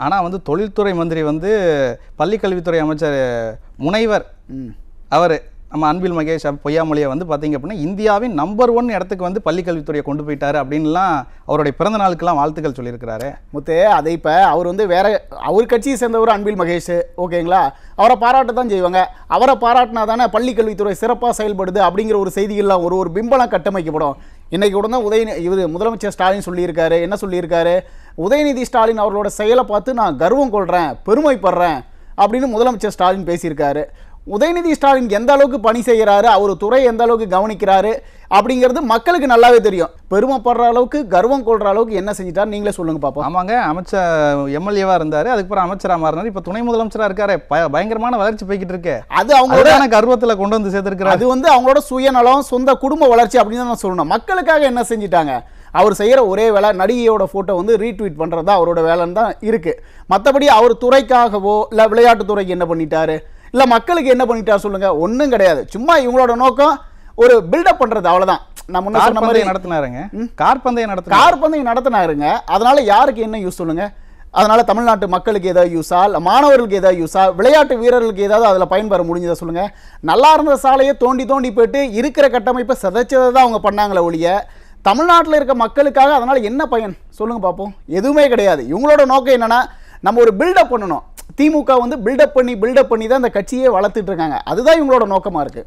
ஆனால் வந்து தொழில்துறை மந்திரி வந்து பள்ளிக்கல்வித்துறை அமைச்சர் முனைவர் அவர் நம்ம அன்பில் மகேஷ் பொய்யாமொழியை வந்து பார்த்தீங்க அப்படின்னா இந்தியாவின் நம்பர் 1 இடத்துக்கு வந்து பள்ளிக்கல்வித்துறையை கொண்டு போயிட்டாரு அப்படின்லாம் அவருடைய பிறந்த நாளுக்கெல்லாம் வாழ்த்துக்கள் சொல்லியிருக்கிறாரு. முத்து, அதை இப்போ அவர் வந்து வேற அவர் கட்சியை சேர்ந்தவர் அன்பில் மகேஷ், ஓகேங்களா, அவரை பாராட்ட தான் செய்வாங்க. அவரை பாராட்டினா தானே பள்ளிக்கல்வித்துறை சிறப்பாக செயல்படுது அப்படிங்கிற ஒரு செய்திகள்லாம் ஒரு பிம்பலம் கட்டமைக்கப்படும். இன்றைக்கி கூட தான் இவர் முதலமைச்சர் ஸ்டாலின் சொல்லியிருக்காரு. என்ன சொல்லியிருக்காரு? உதயநிதி ஸ்டாலின் அவர்களோட செயலை பார்த்து நான் கர்வம் கொள்கிறேன், பெருமைப்படுறேன் அப்படின்னு முதலமைச்சர் ஸ்டாலின் பேசியிருக்காரு. உதயநிதி ஸ்டாலின் எந்த அளவுக்கு பணி செய்கிறாரு, அவர் துறை எந்த அளவுக்கு கவனிக்கிறாரு அப்படிங்கிறது மக்களுக்கு நல்லாவே தெரியும். பெருமைப்படுற அளவுக்கு கர்வம் கொள்கிற அளவுக்கு என்ன செஞ்சிட்டாரு நீங்களே சொல்லுங்க பாப்போம். ஆமாங்க, அமைச்சர் எம்எல்ஏவாக இருந்தார், அதுக்கப்புறம் அமைச்சராக மாறினார், இப்போ துணை முதலமைச்சராக இருக்காரு. பயங்கரமான வளர்ச்சி போய்கிட்டு இருக்கு. அது அவங்களோட கர்வத்தில் கொண்டு வந்து சேர்த்துருக்காரு. அது வந்து அவங்களோட சுயநலம், சொந்த குடும்ப வளர்ச்சி அப்படின்னு தான் சொல்லணும். மக்களுக்காக என்ன செஞ்சிட்டாங்க? அவர் செய்கிற ஒரே வேலை நடிகையோட ஃபோட்டோ வந்து ரீட்வீட் பண்ணுறது தான் அவரோட வேலைன்னு தான் இருக்குது. மற்றபடி அவர் துறைக்காகவோ இல்லை விளையாட்டுத்துறைக்கு என்ன பண்ணிட்டாரு, இல்லை மக்களுக்கு என்ன பண்ணிட்டார் சொல்லுங்க? ஒன்றும் கிடையாது. சும்மா இவங்களோட நோக்கம் ஒரு பில்டப் பண்ணுறது, அவ்வளோதான். நம்ம சொன்ன மாதிரி நடத்தினாருங்க, கார் பந்தயம் நடத்தினாருங்க. அதனால யாருக்கு என்ன யூஸ் சொல்லுங்க? அதனால தமிழ்நாட்டு மக்களுக்கு ஏதாவது யூஸா, இல்லை மாணவர்களுக்கு ஏதாவது யூஸா, விளையாட்டு வீரர்களுக்கு ஏதாவது அதில் பயன்பெற முடிஞ்சதா சொல்லுங்க? நல்லா இருந்த சாலையை தோண்டி போயிட்டு இருக்கிற கட்டமைப்பை சிதைச்சதை தான் அவங்க பண்ணாங்களே ஒழிய தமிழ்நாட்டில் இருக்க மக்களுக்காக அதனால என்ன பயன் சொல்லுங்க பார்ப்போம்? எதுவுமே கிடையாது. இவங்களோட நோக்கம் என்னன்னா நம்ம ஒரு பில்டப் பண்ணணும். திமுக வந்து பில்டப் பண்ணி தான் இந்த கட்சியே வளர்த்துட்டு இருக்காங்க. அதுதான் இவங்களோட நோக்கமா இருக்கு.